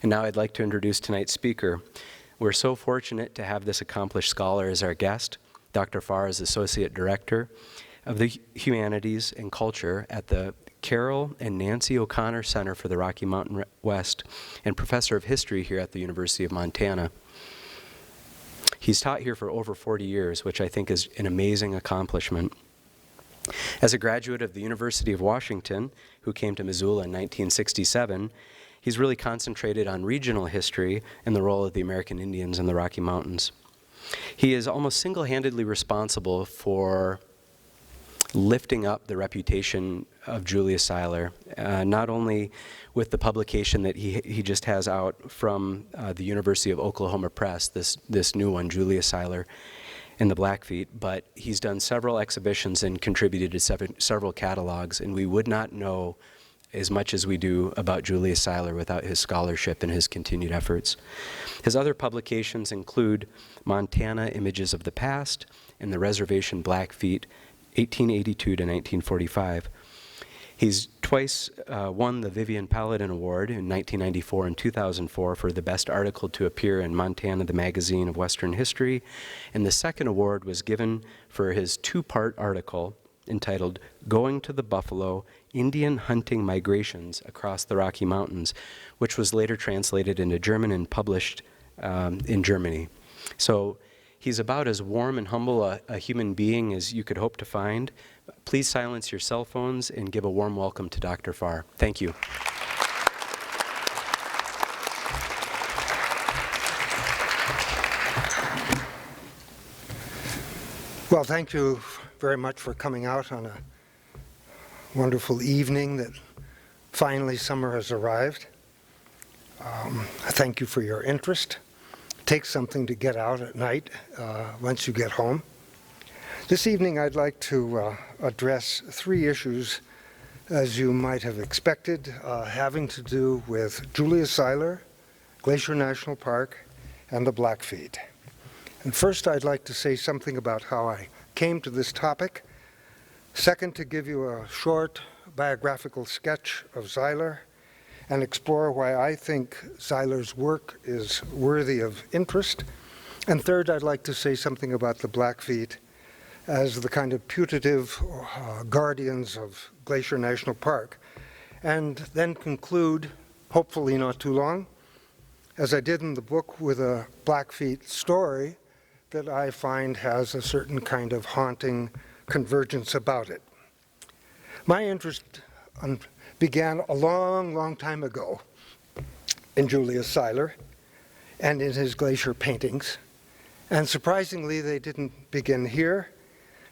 And now I'd like to introduce tonight's speaker. We're so fortunate to have this accomplished scholar as our guest. Dr. Farr is Associate Director of the Humanities and Culture at the Carol and Nancy O'Connor Center for the Rocky Mountain West and Professor of History here at the University of Montana. He's taught here for over 40 years, which I think is an amazing accomplishment. As a graduate of the University of Washington, who came to Missoula in 1967, he's really concentrated on regional history and the role of the American Indians in the Rocky Mountains. He is almost single-handedly responsible for lifting up the reputation of Julius Seyler, not only with the publication that he just has out from the University of Oklahoma Press, this new one, Julius Seyler and the Blackfeet, but he's done several exhibitions and contributed to several catalogs, and we would not know as much as we do about Julius Seyler without his scholarship and his continued efforts. His other publications include Montana Images of the Past and the Reservation Blackfeet, 1882 to 1945. He's twice won the Vivian Paladin Award in 1994 and 2004 for the best article to appear in Montana, the Magazine of Western History, and the second award was given for his two-part article entitled Going to the Buffalo, Indian Hunting Migrations Across the Rocky Mountains, which was later translated into German and published in Germany. So he's about as warm and humble a human being as you could hope to find. Please silence your cell phones and give a warm welcome to Dr. Farr. Thank you. Well, thank you very much for coming out on a wonderful evening that finally summer has arrived. I thank you for your interest. It takes something to get out at night once you get home. This evening I'd like to address three issues, as you might have expected, having to do with Julius Seyler, Glacier National Park, and the Blackfeet. And first I'd like to say something about how I came to this topic. Second, to give you a short biographical sketch of Seyler and explore why I think Seyler's work is worthy of interest. And third, I'd like to say something about the Blackfeet as the kind of putative guardians of Glacier National Park, and then conclude, hopefully not too long, as I did in the book, with a Blackfeet story that I find has a certain kind of haunting convergence about it. My interest began a long, long time ago in Julius Seyler and in his glacier paintings, and surprisingly they didn't begin here.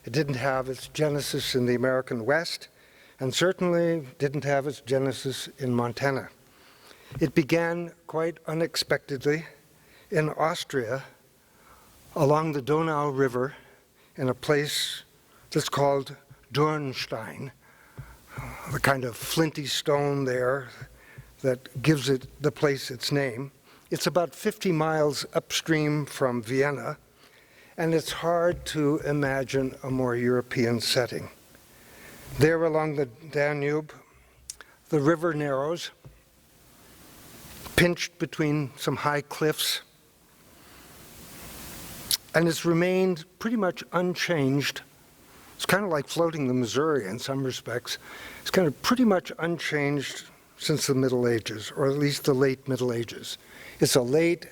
It didn't have its genesis in the American West, and certainly didn't have its genesis in Montana. It began quite unexpectedly in Austria along the Donau River in a place that's called Dürnstein, the kind of flinty stone there that gives it the place its name. It's about 50 miles upstream from Vienna, and it's hard to imagine a more European setting. There along the Danube, the river narrows, pinched between some high cliffs, and it's remained pretty much unchanged. It's kind of like floating the Missouri in some respects. It's kind of pretty much unchanged since the Middle Ages, or at least the late Middle Ages. It's a late,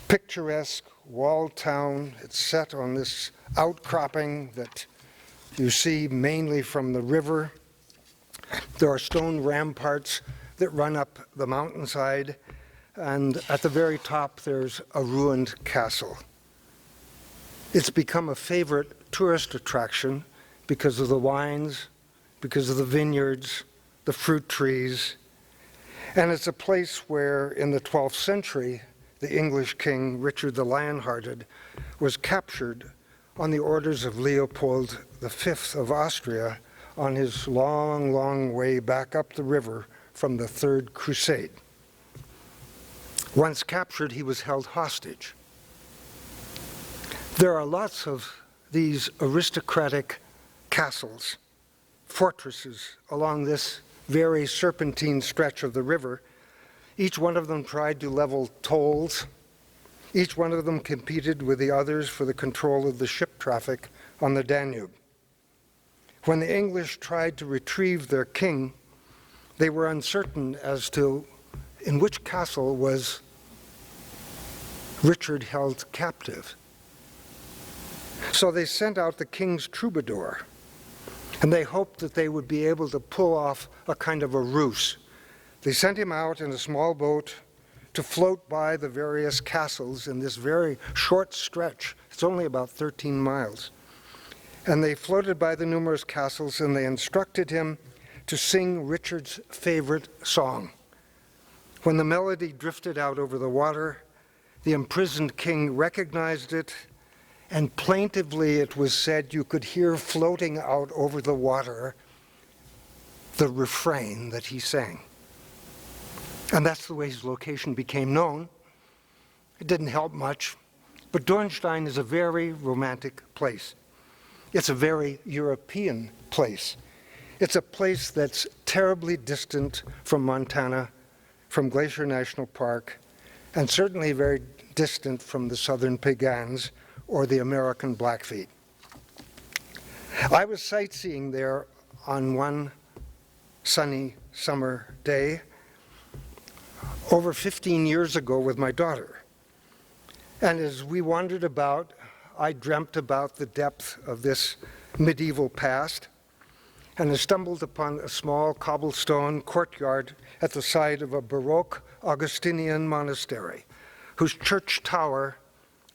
picturesque, walled town. It's set on this outcropping that you see mainly from the river. There are stone ramparts that run up the mountainside, and at the very top there's a ruined castle. It's become a favorite tourist attraction because of the wines, because of the vineyards, the fruit trees, and it's a place where in the 12th century the English king, Richard the Lionhearted, was captured on the orders of Leopold V of Austria on his long, long way back up the river from the Third Crusade. Once captured, he was held hostage. There are lots of these aristocratic castles, fortresses along this very serpentine stretch of the river, Each one of them tried to level tolls. Each one of them competed with the others for the control of the ship traffic on the Danube. When the English tried to retrieve their king, they were uncertain as to in which castle was Richard held captive. So they sent out the king's troubadour, and they hoped that they would be able to pull off a kind of a ruse. They sent him out in a small boat to float by the various castles in this very short stretch. It's only about 13 miles. And they floated by the numerous castles, and they instructed him to sing Richard's favorite song. When the melody drifted out over the water, the imprisoned king recognized it, and plaintively it was said you could hear floating out over the water the refrain that he sang. And that's the way his location became known. It didn't help much, but Dornstein is a very romantic place. It's a very European place. It's a place that's terribly distant from Montana, from Glacier National Park, and certainly very distant from the southern Piegans or the American Blackfeet. I was sightseeing there on one sunny summer day over 15 years ago with my daughter. And as we wandered about, I dreamt about the depth of this medieval past, and I stumbled upon a small cobblestone courtyard at the side of a Baroque Augustinian monastery, whose church tower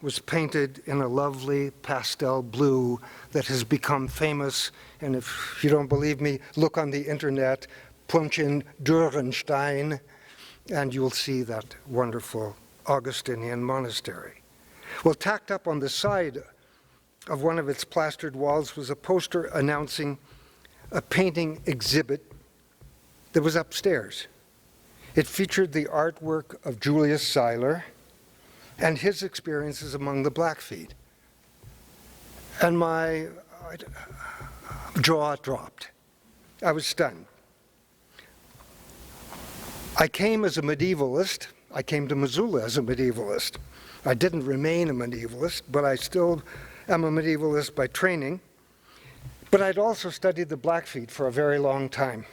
was painted in a lovely pastel blue that has become famous. And if you don't believe me, look on the internet, punch in Dürrenstein, and you'll see that wonderful Augustinian monastery. Well, tacked up on the side of one of its plastered walls was a poster announcing a painting exhibit that was upstairs. It featured the artwork of Julius Seyler and his experiences among the Blackfeet. And my jaw dropped. I was stunned. I came as a medievalist. I came to Missoula as a medievalist. I didn't remain a medievalist, but I still am a medievalist by training. But I'd also studied the Blackfeet for a very long time.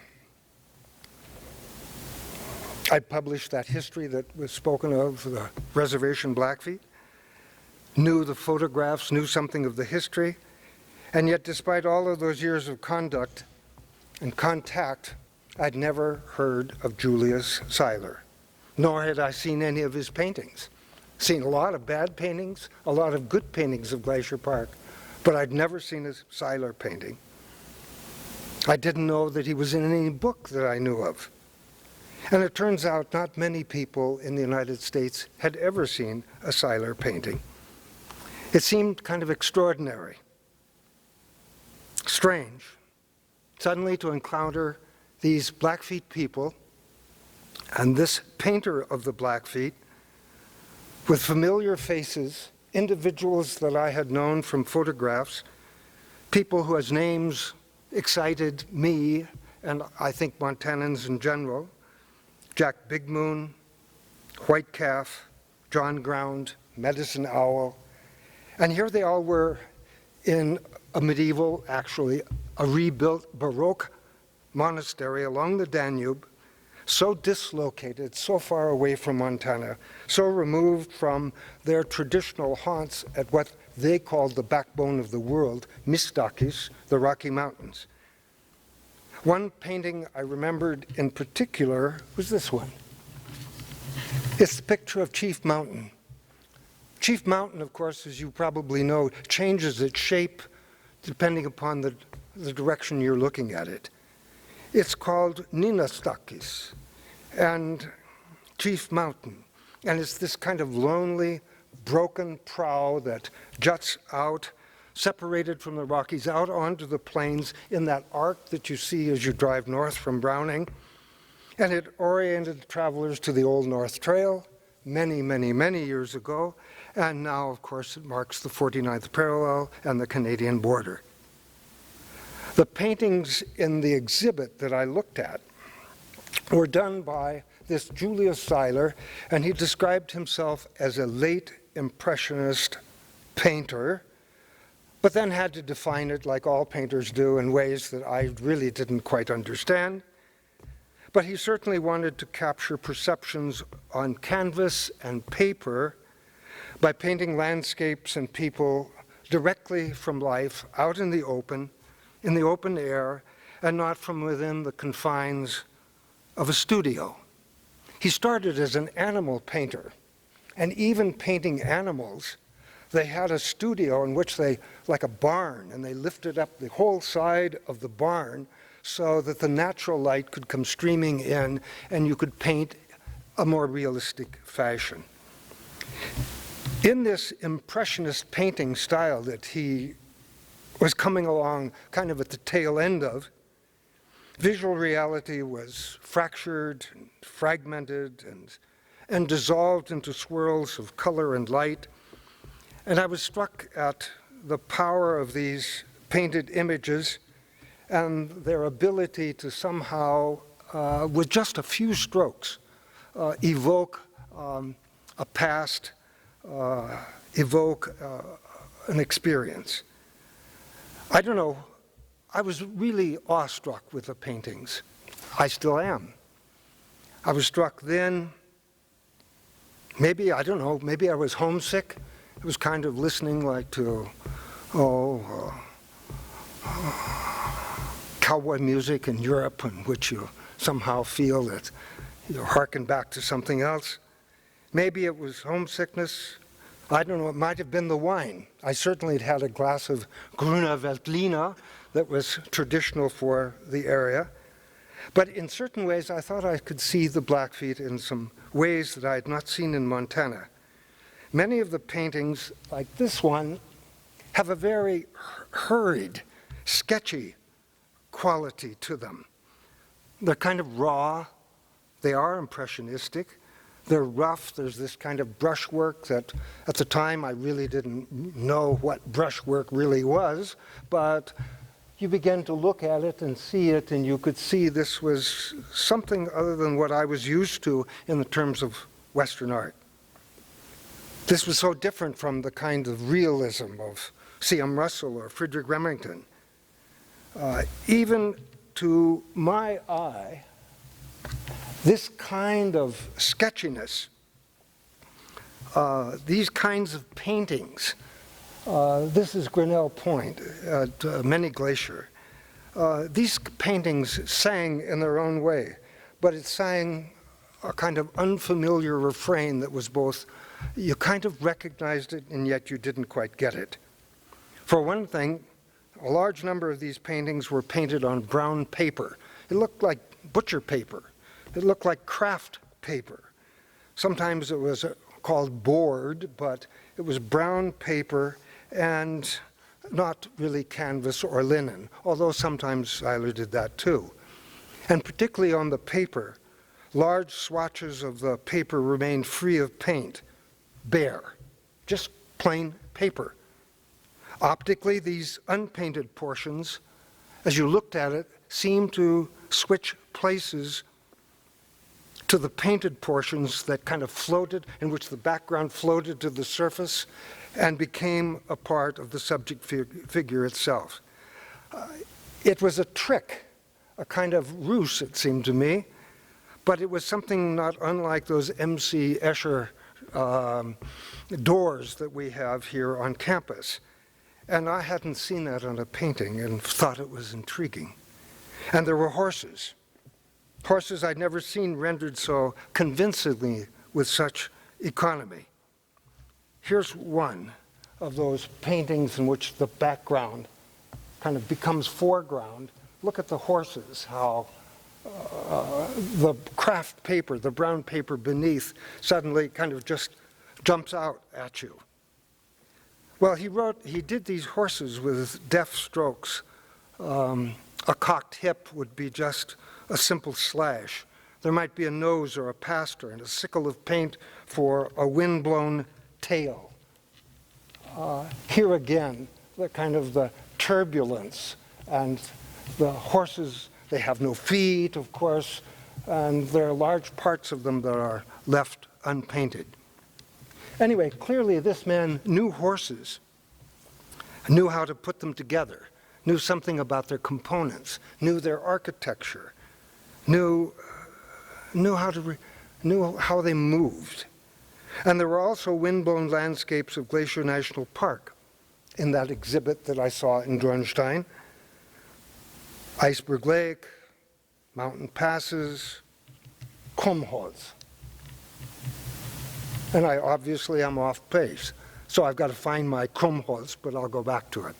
I published that history that was spoken of, the reservation Blackfeet, knew the photographs, knew something of the history, and yet despite all of those years of conduct and contact, I'd never heard of Julius Seyler, nor had I seen any of his paintings. Seen a lot of bad paintings, a lot of good paintings of Glacier Park, but I'd never seen a Seyler painting. I didn't know that he was in any book that I knew of. And it turns out not many people in the United States had ever seen a Seyler painting. It seemed kind of extraordinary, strange, suddenly to encounter these Blackfeet people and this painter of the Blackfeet with familiar faces, individuals that I had known from photographs, people whose names excited me and I think Montanans in general: Jack Big Moon, White Calf, John Ground, Medicine Owl. And here they all were in a medieval, actually a rebuilt Baroque monastery along the Danube, so dislocated, so far away from Montana, so removed from their traditional haunts at what they called the backbone of the world, Mistakis, the Rocky Mountains. One painting I remembered in particular was this one. It's the picture of Chief Mountain. Chief Mountain, of course, as you probably know, changes its shape depending upon the direction you're looking at it. It's called Ninastakis and Chief Mountain. And it's this kind of lonely, broken prow that juts out, separated from the Rockies, out onto the plains in that arc that you see as you drive north from Browning. And it oriented travelers to the Old North Trail many, many, many years ago. And now, of course, it marks the 49th parallel and the Canadian border. The paintings in the exhibit that I looked at were done by this Julius Seyler, and he described himself as a late Impressionist painter, but then had to define it like all painters do in ways that I really didn't quite understand. But he certainly wanted to capture perceptions on canvas and paper by painting landscapes and people directly from life, out in the open air, and not from within the confines of a studio. He started as an animal painter, and even painting animals, they had a studio in which they, like a barn, and they lifted up the whole side of the barn so that the natural light could come streaming in and you could paint a more realistic fashion. In this Impressionist painting style that he was coming along kind of at the tail end of, visual reality was fractured and fragmented and dissolved into swirls of color and light. And I was struck at the power of these painted images and their ability to somehow, with just a few strokes, evoke a past, evoke an experience. I don't know, I was really awestruck with the paintings. I still am. I was struck then, maybe, I don't know, maybe I was homesick. It was kind of listening like to, cowboy music in Europe, in which you somehow feel that you're harking back to something else. Maybe it was homesickness. I don't know, it might have been the wine. I certainly had had a glass of Grüner Veltliner that was traditional for the area. But in certain ways, I thought I could see the Blackfeet in some ways that I had not seen in Montana. Many of the paintings, like this one, have a very hurried, sketchy quality to them. They're kind of raw. They are impressionistic. They're rough. There's this kind of brushwork that at the time I really didn't know what brushwork really was, but you began to look at it and see it, and you could see this was something other than what I was used to in the terms of Western art. This was so different from the kind of realism of C.M. Russell or Friedrich Remington. Even to my eye, this kind of sketchiness, these kinds of paintings, this is Grinnell Point at Many Glacier. These paintings sang in their own way, but it sang a kind of unfamiliar refrain that was both, you kind of recognized it and yet you didn't quite get it. For one thing, a large number of these paintings were painted on brown paper. It looked like butcher paper. It looked like craft paper. Sometimes it was called board, but it was brown paper and not really canvas or linen, although sometimes Seyler did that too. And particularly on the paper, large swatches of the paper remained free of paint, bare, just plain paper. Optically, these unpainted portions, as you looked at it, seemed to switch places to the painted portions that kind of floated, in which the background floated to the surface and became a part of the subject figure itself. It was a trick, a kind of ruse, it seemed to me, but it was something not unlike those M.C. Escher doors that we have here on campus. And I hadn't seen that on a painting and thought it was intriguing. And there were horses. Horses I'd never seen rendered so convincingly with such economy. Here's one of those paintings in which the background kind of becomes foreground. Look at the horses, how the craft paper, the brown paper beneath, suddenly kind of just jumps out at you. Well, he did these horses with deft strokes. A cocked hip would be just a simple slash. There might be a nose or a pastor and a sickle of paint for a windblown tail. Here again, the kind of the turbulence and the horses, they have no feet, of course. and there are large parts of them that are left unpainted. Anyway, clearly this man knew horses, knew how to put them together, knew something about their components, knew their architecture, knew how they moved. And there were also windblown landscapes of Glacier National Park in that exhibit that I saw in Dronstein. Iceberg Lake, mountain passes, Krummholz. And I obviously am off pace, so I've got to find my Krummholz, but I'll go back to it.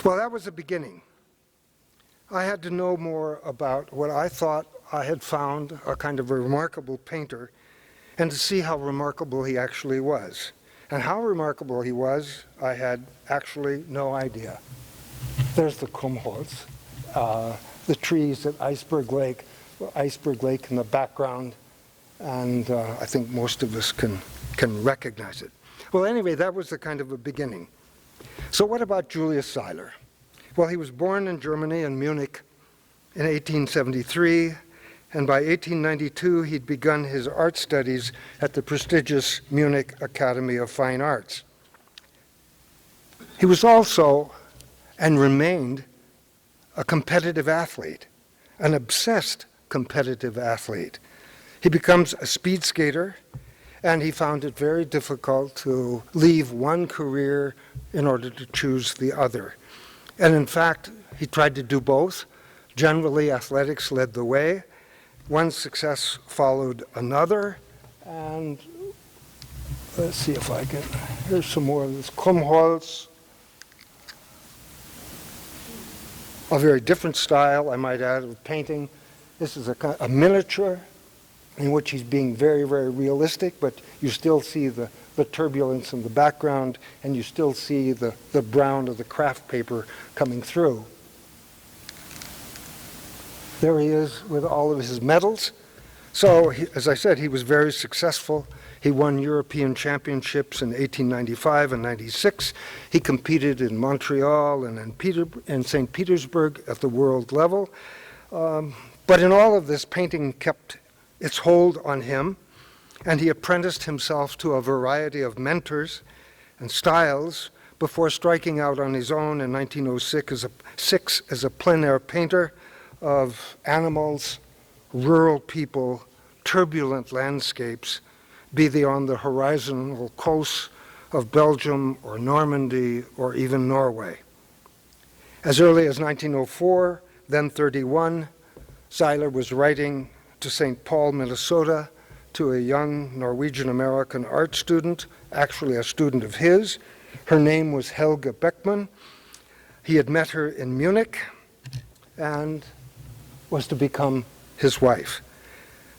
Well, that was the beginning. I had to know more about what I thought I had found a kind of a remarkable painter, and to see how remarkable he actually was. And how remarkable he was, I had actually no idea. There's the Krummholz, the trees at Iceberg Lake in the background, and I think most of us can recognize it. Well, anyway, that was the kind of a beginning. So what about Julius Seyler? Well, he was born in Germany, in Munich, in 1873, and by 1892 he'd begun his art studies at the prestigious Munich Academy of Fine Arts. He was also, and remained, a competitive athlete, an obsessed competitive athlete. He becomes a speed skater, and he found it very difficult to leave one career in order to choose the other. And in fact, he tried to do both. Generally, athletics led the way. One success followed another, and let's see if I can, here's some more of this Krummholz. A very different style, I might add, of painting. This is a miniature in which he's being very, very realistic, but you still see the turbulence in the background, and you still see the brown of the craft paper coming through. There he is with all of his medals. So, as I said, he was very successful. He won European championships in 1895 and 96. He competed in Montreal and in St. Petersburg at the world level. But in all of this, painting kept its hold on him, and he apprenticed himself to a variety of mentors and styles before striking out on his own in 1906 as a plein air painter of animals, rural people, turbulent landscapes, be they on the horizontal coasts of Belgium or Normandy or even Norway. As early as 1904, then 31, Seyler was writing to St. Paul, Minnesota, to a young Norwegian-American art student, actually a student of his. Her name was Helga Beckmann. He had met her in Munich and was to become his wife.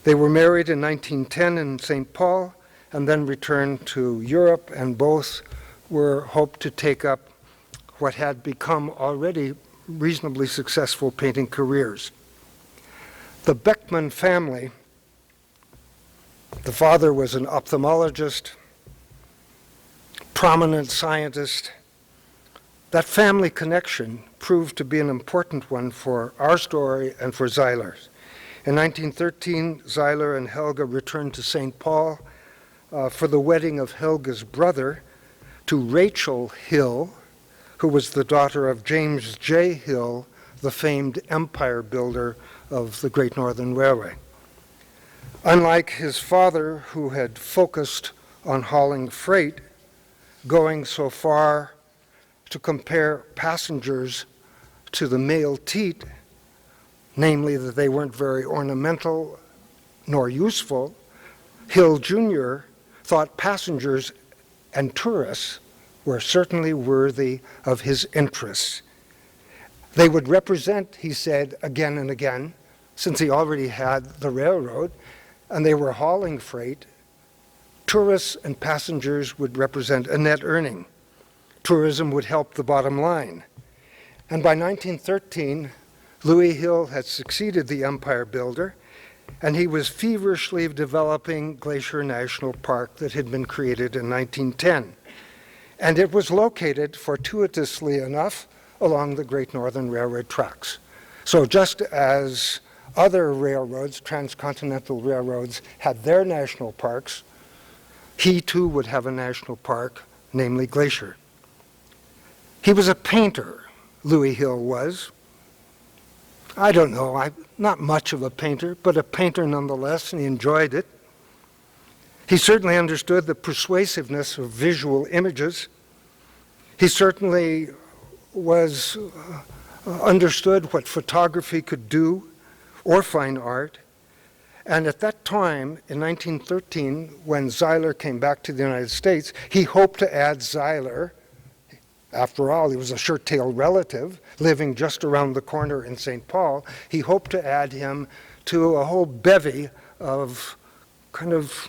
They were married in 1910 in St. Paul and then returned to Europe, and both were hoped to take up what had become already reasonably successful painting careers. The Beckmann family, the father was an ophthalmologist, prominent scientist. That family connection proved to be an important one for our story and for Seyler's. In 1913, Seyler and Helga returned to St. Paul for the wedding of Helga's brother to Rachel Hill, who was the daughter of James J. Hill, the famed empire builder of the Great Northern Railway. Unlike his father, who had focused on hauling freight, going so far to compare passengers to the male teat, namely that they weren't very ornamental nor useful, Hill Jr. thought passengers and tourists were certainly worthy of his interests. They would represent, he said again and again, since he already had the railroad and they were hauling freight, tourists and passengers would represent a net earning. Tourism would help the bottom line. And by 1913, Louis Hill had succeeded the empire builder, and he was feverishly developing Glacier National Park that had been created in 1910. And it was located, fortuitously enough, along the Great Northern Railroad tracks. So just as other railroads, transcontinental railroads, had their national parks, he too would have a national park, namely Glacier. He was a painter, Louis Hill was. I don't know, not much of a painter, but a painter nonetheless, and he enjoyed it. He certainly understood the persuasiveness of visual images. He certainly understood what photography could do, or fine art. And at that time, in 1913, when Seyler came back to the United States, he hoped to add Seyler. After all, he was a shirt-tailed relative living just around the corner in St. Paul. He hoped to add him to a whole bevy of kind of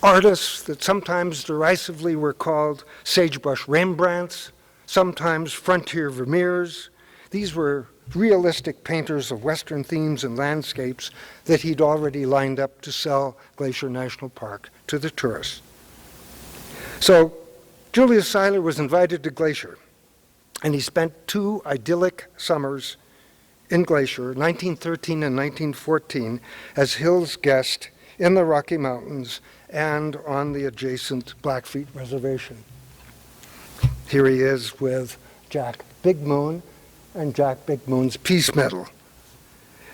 artists that sometimes derisively were called sagebrush Rembrandts, sometimes frontier Vermeers. These were realistic painters of Western themes and landscapes that he'd already lined up to sell Glacier National Park to the tourists. So Julius Seyler was invited to Glacier, and he spent 2 idyllic summers in Glacier, 1913 and 1914, as Hill's guest in the Rocky Mountains and on the adjacent Blackfeet Reservation. Here he is with Jack Big Moon and Jack Big Moon's Peace Medal.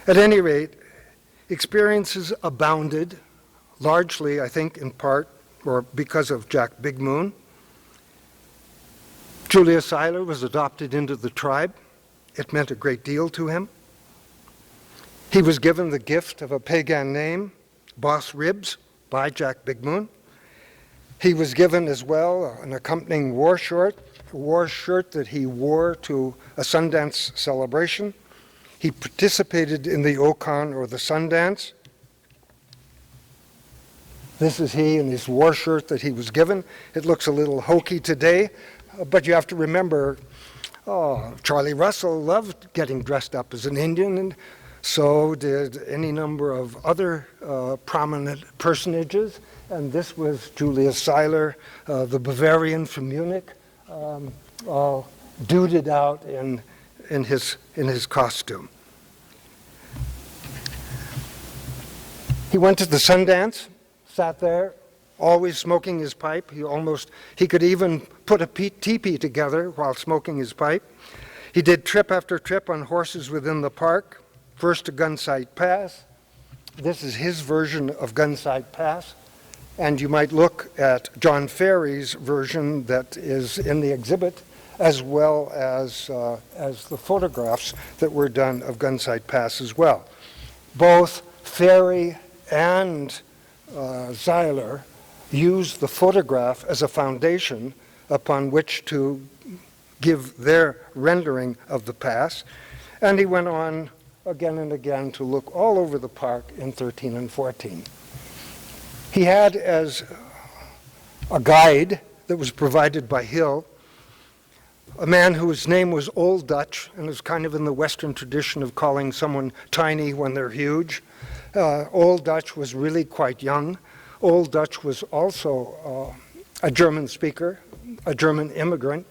At any rate, experiences abounded, largely, I think, in part, or because of Jack Big Moon. Julius Seyler was adopted into the tribe. It meant a great deal to him. He was given the gift of a pagan name, Boss Ribs, by Jack Big Moon. He was given as well an accompanying war shirt that he wore to a Sundance celebration. He participated in the Okan, or the Sundance. This is he in his war shirt that he was given. It looks a little hokey today, but you have to remember, Charlie Russell loved getting dressed up as an Indian, and so did any number of other prominent personages. And this was Julius Seyler, the Bavarian from Munich, all duded out in his costume. He went to the Sundance, sat there, always smoking his pipe. He could even put a teepee together while smoking his pipe. He did trip after trip on horses within the park, first to Gunsight Pass. This is his version of Gunsight Pass. And you might look at John Ferry's version that is in the exhibit, as well as the photographs that were done of Gunsight Pass as well. Both Ferry and Seyler used the photograph as a foundation upon which to give their rendering of the pass. And he went on again and again to look all over the park in 13 and 14. He had as a guide that was provided by Hill a man whose name was Old Dutch, and is kind of in the Western tradition of calling someone tiny when they're huge. Old Dutch was really quite young. Old Dutch was also a German speaker, a German immigrant,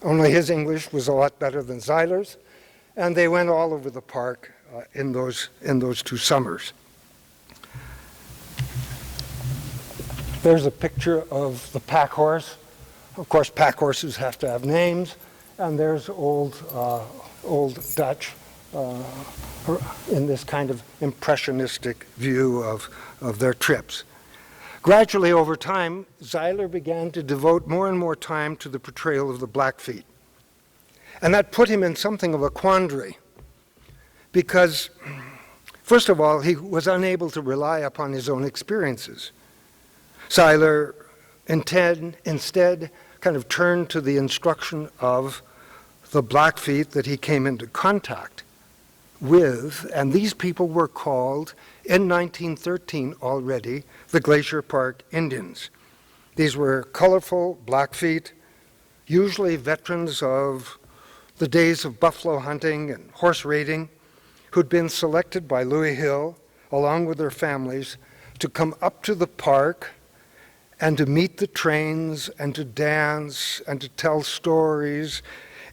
only his English was a lot better than Seyler's, and they went all over the park in those 2 summers. There's a picture of the pack horse. Of course, pack horses have to have names, and there's Old Dutch in this kind of impressionistic view of their trips. Gradually, over time, Seyler began to devote more and more time to the portrayal of the Blackfeet. And that put him in something of a quandary, because, first of all, he was unable to rely upon his own experiences. Seyler instead kind of turned to the instruction of the Blackfeet that he came into contact with, and these people were called, in 1913 already, the Glacier Park Indians. These were colorful Blackfeet, usually veterans of the days of buffalo hunting and horse raiding, who'd been selected by Louis Hill, along with their families, to come up to the park and to meet the trains and to dance and to tell stories,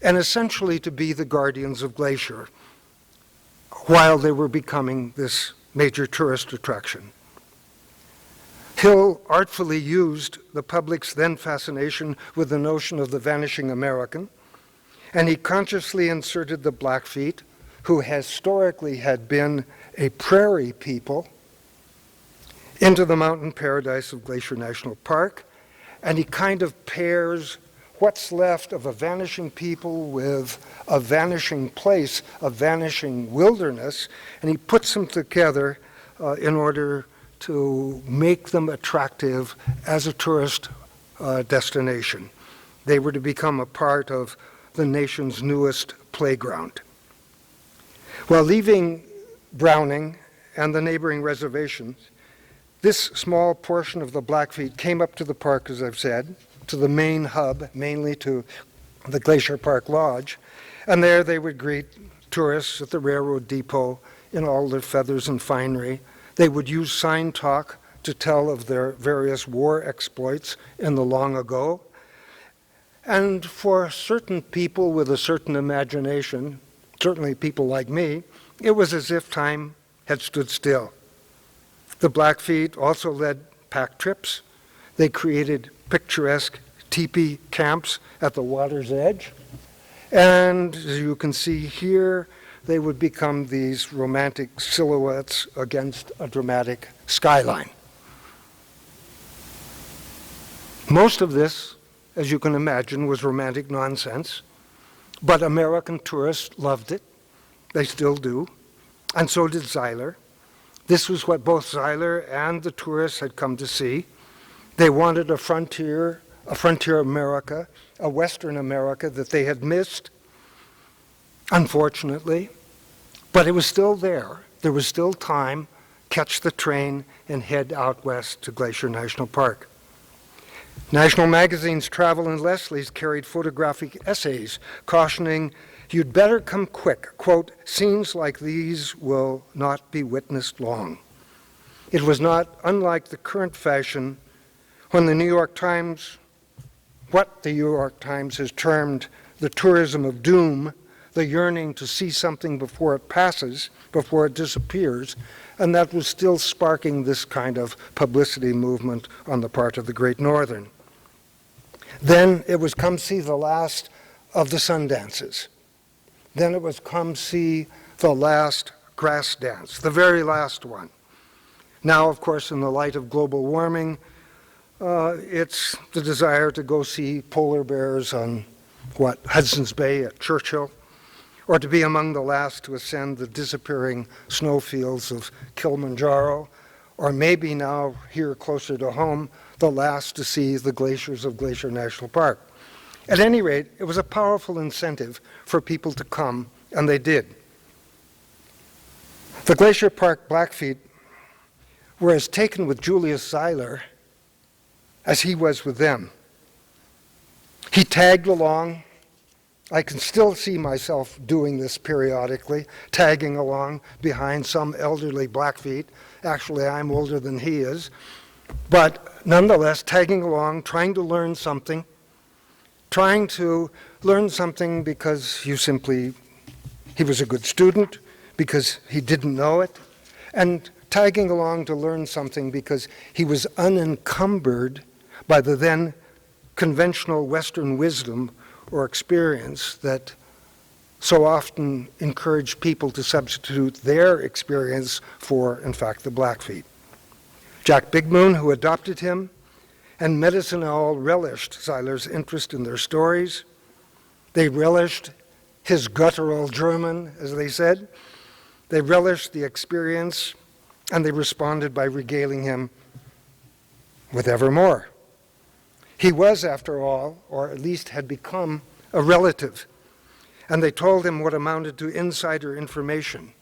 and essentially to be the guardians of Glacier. while they were becoming this major tourist attraction. Hill artfully used the public's then fascination with the notion of the vanishing American, and he consciously inserted the Blackfeet, who historically had been a prairie people, into the mountain paradise of Glacier National Park, and he kind of pairs what's left of a vanishing people with a vanishing place, a vanishing wilderness, and he puts them together in order to make them attractive as a tourist destination. They were to become a part of the nation's newest playground. While leaving Browning and the neighboring reservations, this small portion of the Blackfeet came up to the park, as I've said, to the main hub, mainly to the Glacier Park Lodge, and there they would greet tourists at the railroad depot in all their feathers and finery. They would use sign talk to tell of their various war exploits in the long ago. And for certain people with a certain imagination, certainly people like me, it was as if time had stood still. The Blackfeet also led pack trips. They created picturesque teepee camps at the water's edge. And as you can see here, they would become these romantic silhouettes against a dramatic skyline. Most of this, as you can imagine, was romantic nonsense, but American tourists loved it. They still do, and so did Seyler. This was what both Seyler and the tourists had come to see. They wanted a frontier America, a Western America that they had missed, unfortunately, but it was still there. There was still time. Catch the train and head out west to Glacier National Park. National magazines Travel and Leslie's carried photographic essays cautioning, "You'd better come quick. Quote, scenes like these will not be witnessed long." It was not unlike the current fashion when the New York Times, what the New York Times has termed the tourism of doom, the yearning to see something before it passes, before it disappears, and that was still sparking this kind of publicity movement on the part of the Great Northern. Then it was come see the last of the sun dances. Then it was come see the last grass dance, the very last one. Now, of course, in the light of global warming, it's the desire to go see polar bears on, Hudson's Bay at Churchill, or to be among the last to ascend the disappearing snowfields of Kilimanjaro, or maybe now, here closer to home, the last to see the glaciers of Glacier National Park. At any rate, it was a powerful incentive for people to come, and they did. The Glacier Park Blackfeet were as taken with Julius Seyler as he was with them. He tagged along. I can still see myself doing this periodically, tagging along behind some elderly Blackfeet. Actually, I'm older than he is. But nonetheless, tagging along, trying to learn something because he was a good student, because he didn't know it, and tagging along to learn something because he was unencumbered by the then conventional Western wisdom or experience that so often encouraged people to substitute their experience for, in fact, the Blackfeet. Jack Big Moon, who adopted him, and Medicine Owl relished Seyler's interest in their stories. They relished his guttural German, as they said. They relished the experience, and they responded by regaling him with ever more. He was, after all, or at least had become, a relative, and they told him what amounted to insider information.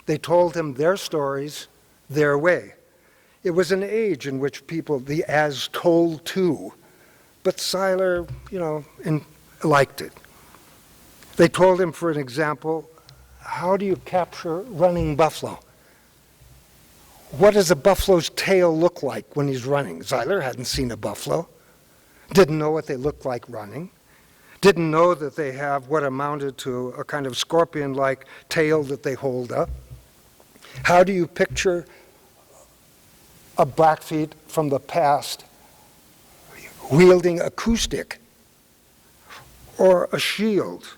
They told him their stories, their way. It was an age in which people, the as told to, but Seyler, liked it. They told him, for an example, how do you capture running buffalo? What does a buffalo's tail look like when he's running? Seyler hadn't seen a buffalo, didn't know what they looked like running, didn't know that they have what amounted to a kind of scorpion-like tail that they hold up. How do you picture a Blackfeet from the past wielding a coup stick or a shield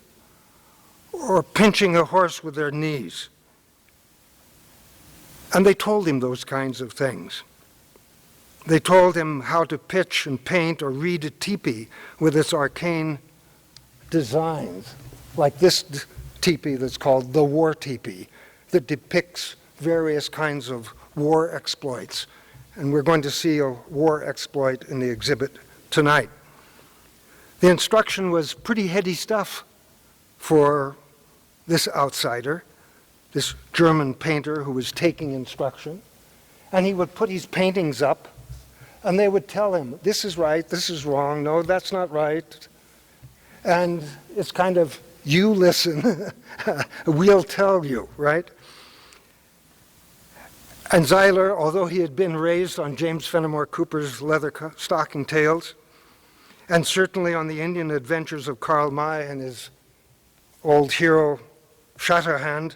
or pinching a horse with their knees? And they told him those kinds of things. They told him how to pitch and paint or read a teepee with its arcane designs, like this teepee that's called the war teepee, that depicts various kinds of war exploits. And we're going to see a war exploit in the exhibit tonight. The instruction was pretty heady stuff for this outsider, this German painter who was taking instruction. And he would put his paintings up, and they would tell him, this is right, this is wrong, no, that's not right. And it's kind of, you listen, we'll tell you, right? And Seyler, although he had been raised on James Fenimore Cooper's leather stocking tales, and certainly on the Indian adventures of Karl May and his old hero, Shatterhand,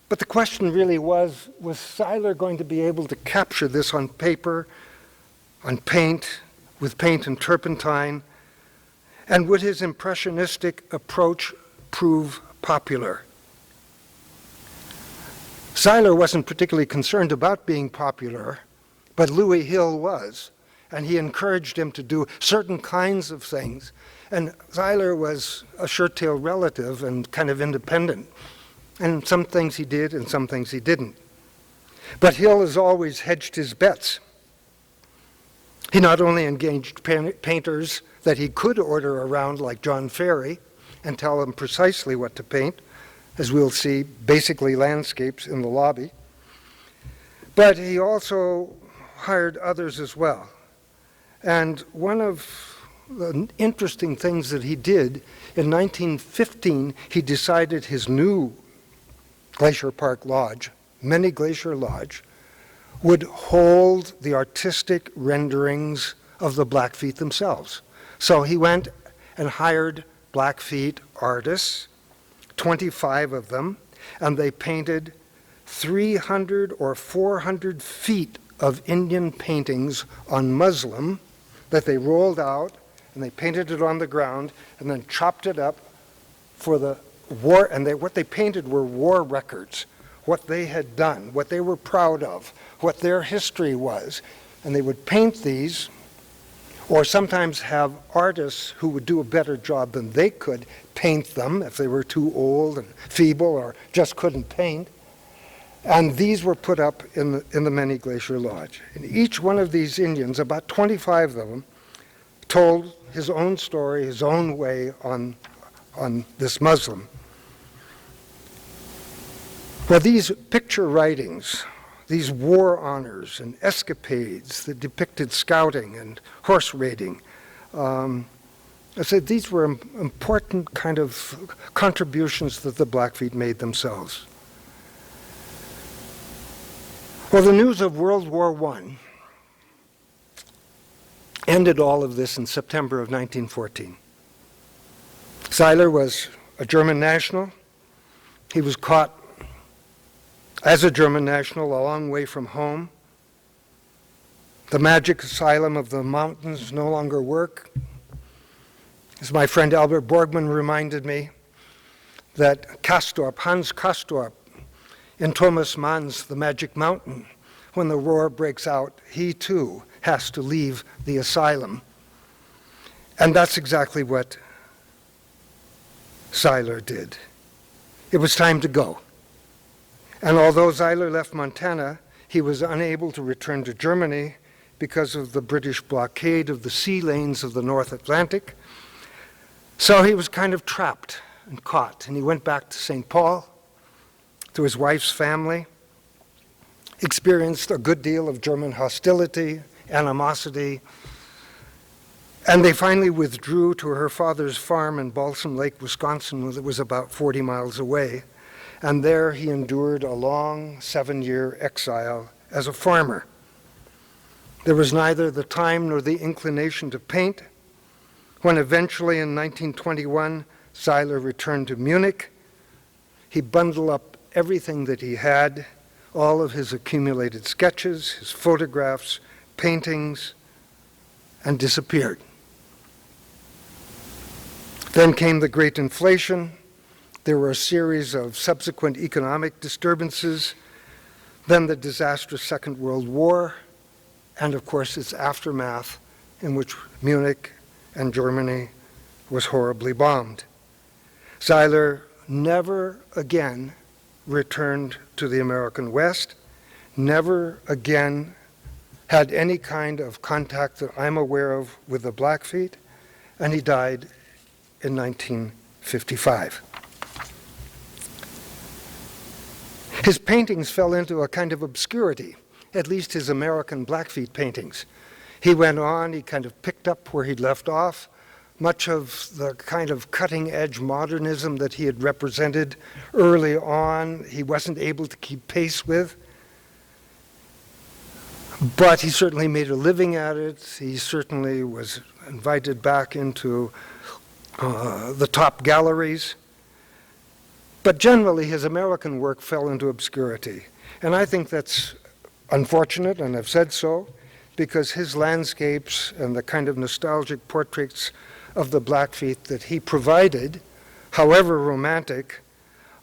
but the question really was Seyler going to be able to capture this on paper, on paint, with paint and turpentine, and would his impressionistic approach prove popular? Seyler wasn't particularly concerned about being popular, but Louis Hill was, and he encouraged him to do certain kinds of things. And Seyler was a shirt-tail relative and kind of independent. And some things he did and some things he didn't. But Hill has always hedged his bets. He not only engaged painters that he could order around like John Ferry and tell them precisely what to paint, as we'll see, basically landscapes in the lobby, but he also hired others as well. And one of the interesting things that he did, in 1915, he decided his new Glacier Park Lodge, Many Glacier Lodge, would hold the artistic renderings of the Blackfeet themselves. So he went and hired Blackfeet artists, 25 of them, and they painted 300 or 400 feet of Indian paintings on muslin that they rolled out, and they painted it on the ground, and then chopped it up for the war. And what they painted were war records, what they had done, what they were proud of, what their history was. And they would paint these, or sometimes have artists who would do a better job than they could paint them if they were too old and feeble or just couldn't paint. And these were put up in the Many Glacier Lodge. And each one of these Indians, about 25 of them, told his own story, his own way on this muslin. Well, these picture writings, these war honors and escapades that depicted scouting and horse raiding, I said these were important kind of contributions that the Blackfeet made themselves. Well, the news of World War I ended all of this in September of 1914. Seyler was a German national. He was caught as a German national a long way from home. The magic asylum of the mountains no longer work. As my friend Albert Borgman reminded me, that Hans Castorp, in Thomas Mann's The Magic Mountain, when the war breaks out, he too has to leave the asylum. And that's exactly what Seyler did. It was time to go. And although Seyler left Montana, he was unable to return to Germany because of the British blockade of the sea lanes of the North Atlantic. So he was kind of trapped and caught, and he went back to St. Paul, to his wife's family, experienced a good deal of German hostility, animosity, and they finally withdrew to her father's farm in Balsam Lake, Wisconsin, that was about 40 miles away. And there he endured a long 7-year exile as a farmer. There was neither the time nor the inclination to paint. When eventually in 1921, Seyler returned to Munich, he bundled up everything that he had, all of his accumulated sketches, his photographs, paintings, and disappeared. Then came the Great Inflation. There were a series of subsequent economic disturbances, then the disastrous Second World War, and of course its aftermath, in which Munich and Germany was horribly bombed. Seyler never again returned to the American West, never again had any kind of contact that I'm aware of with the Blackfeet, and he died in 1955. His paintings fell into a kind of obscurity, at least his American Blackfeet paintings. He went on, he kind of picked up where he'd left off. Much of the kind of cutting-edge modernism that he had represented early on, he wasn't able to keep pace with. But he certainly made a living at it. He certainly was invited back into the top galleries. But generally, his American work fell into obscurity. And I think that's unfortunate, and I've said so, because his landscapes and the kind of nostalgic portraits of the Blackfeet that he provided, however romantic,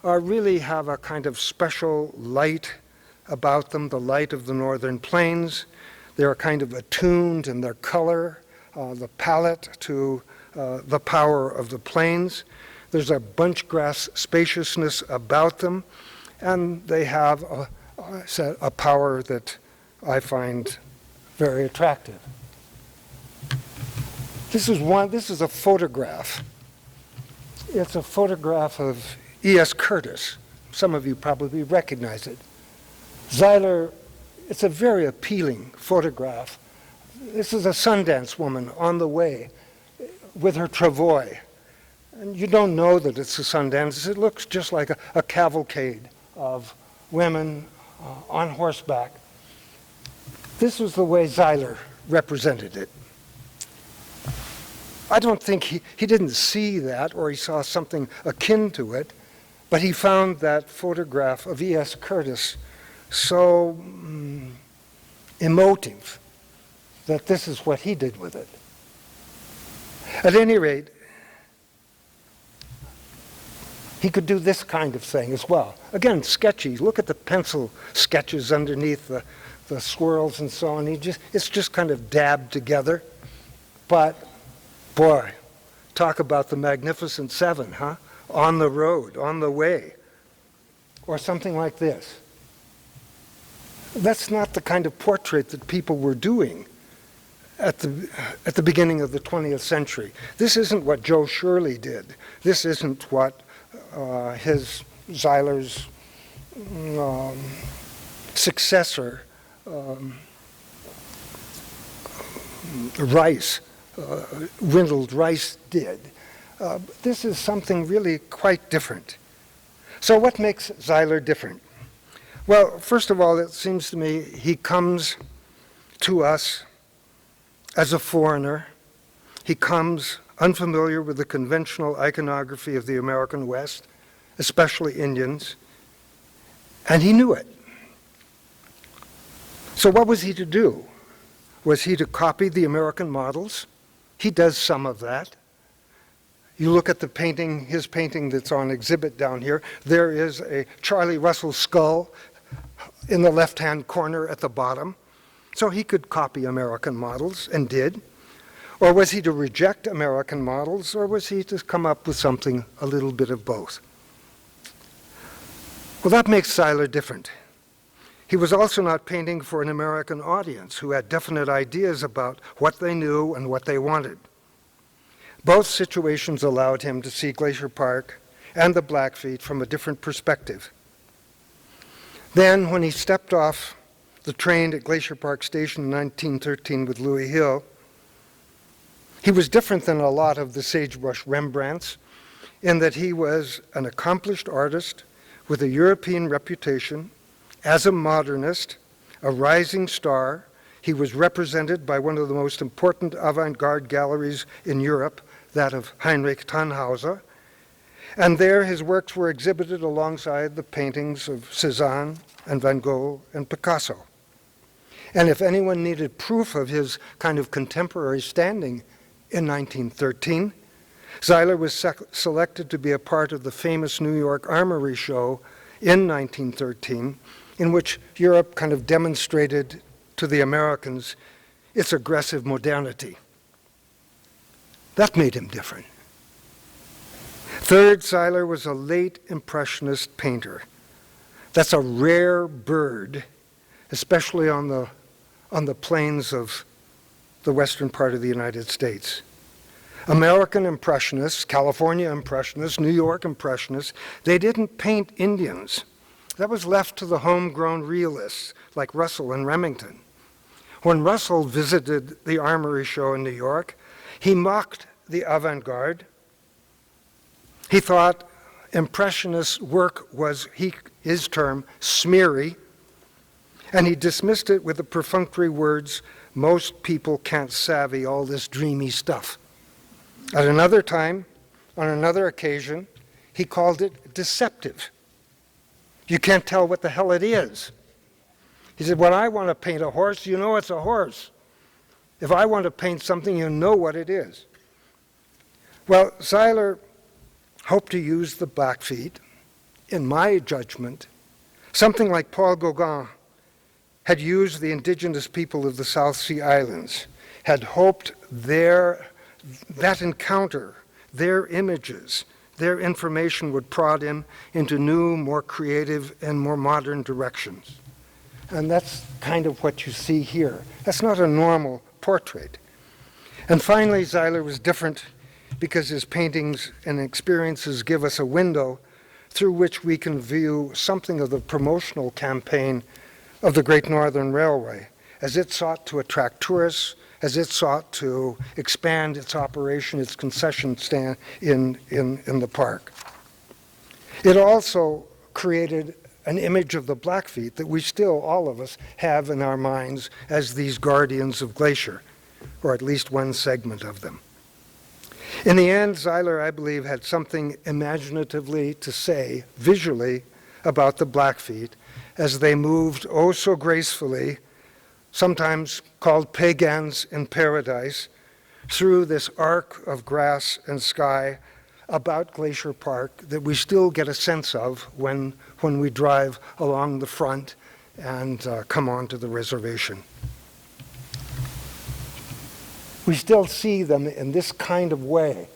really have a kind of special light about them, the light of the northern plains. They're kind of attuned in their color, the palette to the power of the plains. There's a bunchgrass spaciousness about them, and they have a power that I find very attractive. This is a photograph. It's a photograph of E.S. Curtis. Some of you probably recognize it. Seyler, it's a very appealing photograph. This is a Sundance woman on the way with her travois. And you don't know that it's a Sundance. It looks just like a cavalcade of women on horseback. This was the way Seyler represented it. I don't think he didn't see that, or he saw something akin to it, but he found that photograph of E.S. Curtis so emotive that this is what he did with it. At any rate, he could do this kind of thing as well. Again, sketchy. Look at the pencil sketches underneath the swirls and so on. It's just kind of dabbed together. But, boy, talk about the Magnificent Seven, huh? On the road, on the way. Or something like this. That's not the kind of portrait that people were doing at the beginning of the 20th century. This isn't what Joe Shirley did. This isn't what Seyler's successor, Rice, Wendell Rice did. This is something really quite different. So what makes Seyler different? Well, first of all, it seems to me he comes to us as a foreigner. He comes unfamiliar with the conventional iconography of the American West, especially Indians, and he knew it. So what was he to do? Was he to copy the American models? He does some of that. You look at the painting, his painting that's on exhibit down here, there is a Charlie Russell skull in the left-hand corner at the bottom. So he could copy American models, and did. Or was he to reject American models, or was he to come up with something a little bit of both? Well, that makes Seyler different. He was also not painting for an American audience who had definite ideas about what they knew and what they wanted. Both situations allowed him to see Glacier Park and the Blackfeet from a different perspective. Then, when he stepped off the train at Glacier Park Station in 1913 with Louis Hill, he was different than a lot of the sagebrush Rembrandts in that he was an accomplished artist with a European reputation. As a modernist, a rising star, he was represented by one of the most important avant-garde galleries in Europe, that of Heinrich Tannhauser. And there his works were exhibited alongside the paintings of Cézanne and Van Gogh and Picasso. And if anyone needed proof of his kind of contemporary standing in 1913, Seyler was selected to be a part of the famous New York Armory show in 1913, in which Europe kind of demonstrated to the Americans its aggressive modernity. That made him different. Third, Seyler was a late Impressionist painter. That's a rare bird, especially on the plains of the western part of the United States. American Impressionists, California Impressionists, New York Impressionists, they didn't paint Indians. That was left to the homegrown realists like Russell and Remington. When Russell visited the Armory show in New York, he mocked the avant-garde. He thought Impressionist work was, his term, smeary, and he dismissed it with the perfunctory words, "Most people can't savvy all this dreamy stuff." At another time, on another occasion, he called it deceptive. You can't tell what the hell it is. He said, when I want to paint a horse, you know it's a horse. If I want to paint something, you know what it is. Well, Seyler hoped to use the Blackfeet, in my judgment, something like Paul Gauguin had used the indigenous people of the South Sea Islands, had hoped that encounter, their images, their information would prod him into new, more creative, and more modern directions. And that's kind of what you see here. That's not a normal portrait. And finally, Seyler was different because his paintings and experiences give us a window through which we can view something of the promotional campaign of the Great Northern Railway as it sought to attract tourists, as it sought to expand its operation, its concession stand in the park. It also created an image of the Blackfeet that we still, all of us, have in our minds as these guardians of Glacier, or at least one segment of them. In the end, Seyler, I believe, had something imaginatively to say, visually, about the Blackfeet as they moved oh so gracefully, sometimes called pagans in paradise, through this arc of grass and sky about Glacier Park that we still get a sense of when we drive along the front and come onto the reservation. We still see them in this kind of way.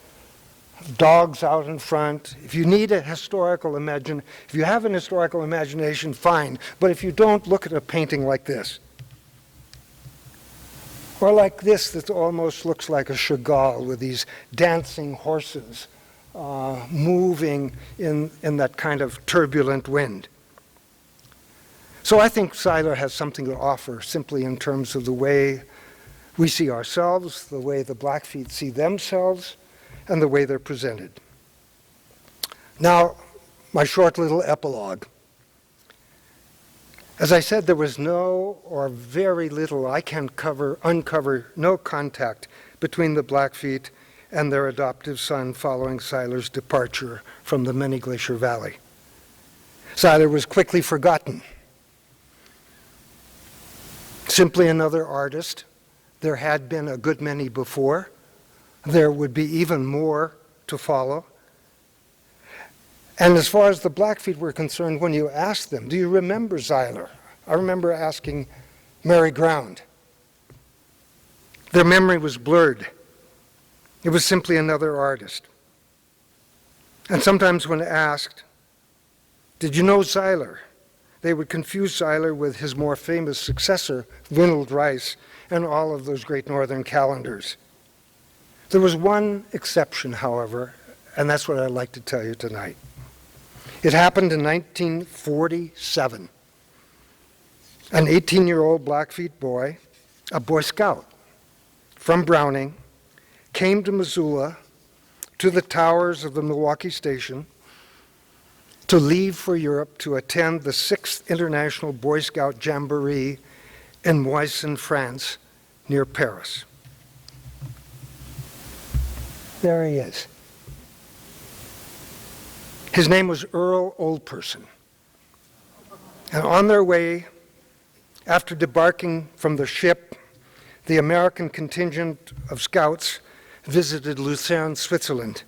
Dogs out in front. If you need a historical if you have an historical imagination, fine. But if you don't, look at a painting like this. Or like this that almost looks like a Chagall with these dancing horses moving in that kind of turbulent wind. So I think Seyler has something to offer simply in terms of the way we see ourselves, the way the Blackfeet see themselves, and the way they're presented. Now, my short little epilogue. As I said, there was no or very little, I can uncover no contact between the Blackfeet and their adoptive son following Seyler's departure from the Many Glacier Valley. Seyler was quickly forgotten. Simply another artist. There had been a good many before. There would be even more to follow. And as far as the Blackfeet were concerned, when you asked them, do you remember Seyler? I remember asking Mary Ground. Their memory was blurred. It was simply another artist. And sometimes when asked, did you know Seyler? They would confuse Seyler with his more famous successor, Vinald Rice, and all of those Great Northern calendars. There was one exception, however, and that's what I'd like to tell you tonight. It happened in 1947. An 18-year-old Blackfeet boy, a Boy Scout from Browning, came to Missoula, to the towers of the Milwaukee Station, to leave for Europe to attend the 6th International Boy Scout Jamboree in Moisson, France, near Paris. There he is. His name was Earl Oldperson. And on their way, after debarking from the ship, the American contingent of scouts visited Lucerne, Switzerland.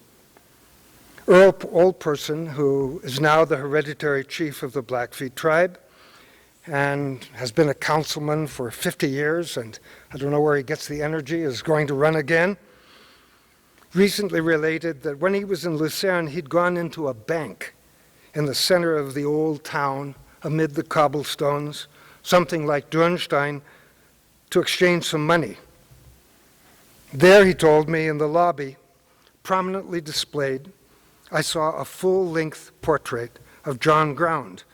Earl Oldperson, who is now the hereditary chief of the Blackfeet tribe and has been a councilman for 50 years, and I don't know where he gets the energy, is going to run again, recently related that when he was in Lucerne, he'd gone into a bank in the center of the old town amid the cobblestones, something like Dürnstein, to exchange some money. There, he told me, in the lobby, prominently displayed, I saw a full-length portrait of John Ground,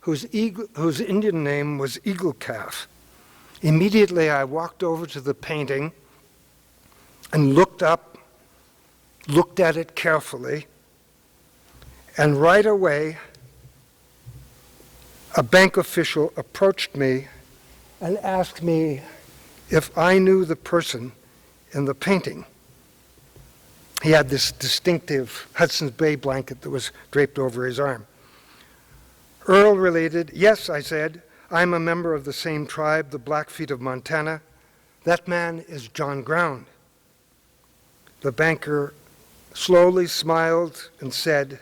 whose Indian name was Eagle Calf. Immediately, I walked over to the painting and looked at it carefully, and right away, a bank official approached me and asked me if I knew the person in the painting. He had this distinctive Hudson's Bay blanket that was draped over his arm. Earl related, yes, I said, I'm a member of the same tribe, the Blackfeet of Montana. That man is John Ground. The banker slowly smiled and said,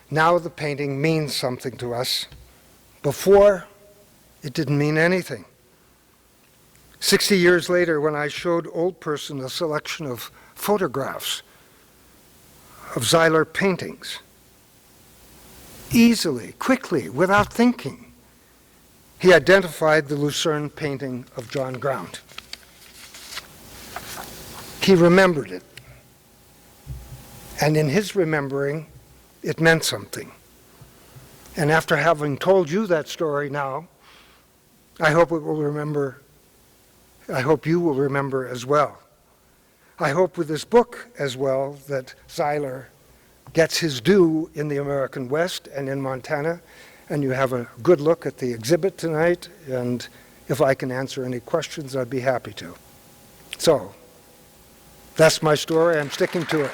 now the painting means something to us. Before, it didn't mean anything. 60 years later, when I showed Oldperson a selection of photographs of Seyler paintings, easily, quickly, without thinking, he identified the Lucerne painting of John Ground. He remembered it. And in his remembering, it meant something. And after having told you that story now, I hope you will remember as well. I hope with this book as well that Seyler gets his due in the American West and in Montana, and you have a good look at the exhibit tonight, and if I can answer any questions, I'd be happy to. So, that's my story. I'm sticking to it.